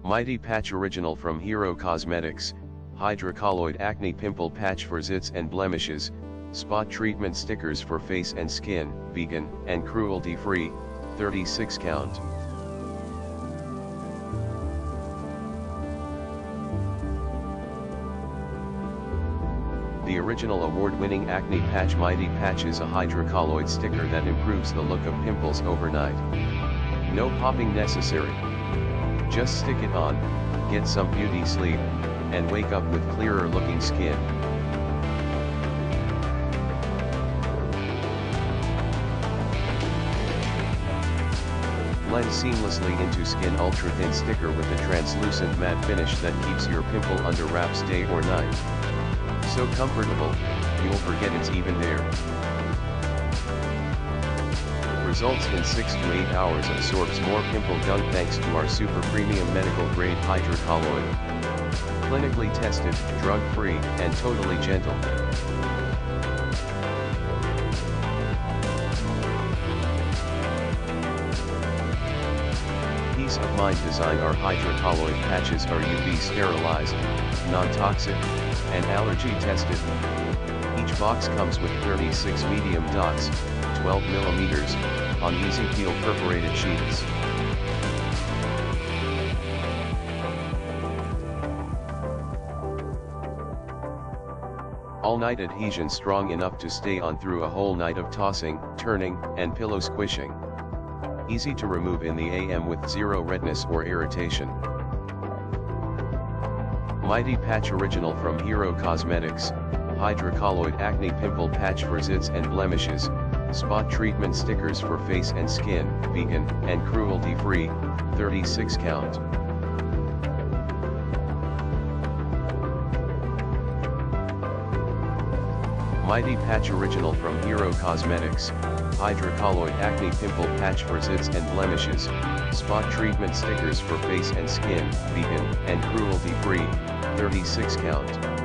Mighty Patch Original from Hero Cosmetics, Hydrocolloid Acne Pimple Patch for Zits and Blemishes, Spot Treatment Stickers for Face and Skin, Vegan and Cruelty Free, 36 count. The original award-winning Acne Patch Mighty Patch is a hydrocolloid sticker that improves the look of pimples overnight. No popping necessary. Just stick it on, get some beauty sleep, and wake up with clearer looking skin. Blend seamlessly into skin. Ultra thin sticker with a translucent matte finish that keeps your pimple under wraps day or night. So comfortable, you'll forget it's even there. Results in 6 to 8 hours. Absorbs more pimple gunk thanks to our super premium medical grade hydrocolloid. Clinically tested, drug-free, and totally gentle. Peace of mind design. Our hydrocolloid patches are UV sterilized, non-toxic, and allergy tested. Each box comes with 36 medium dots, 12 mm, on easy peel perforated sheets. All-night adhesion strong enough to stay on through a whole night of tossing, turning, and pillow squishing. Easy to remove in the AM with zero redness or irritation. Mighty Patch Original from Hero Cosmetics, Hydrocolloid Acne Pimple Patch for Zits and Blemishes, Spot Treatment Stickers for Face and Skin, Vegan and Cruelty Free, 36 count. Mighty Patch Original from Hero Cosmetics, Hydrocolloid Acne Pimple Patch for Zits and Blemishes, Spot Treatment Stickers for Face and Skin, Vegan and Cruelty Free, 36 count.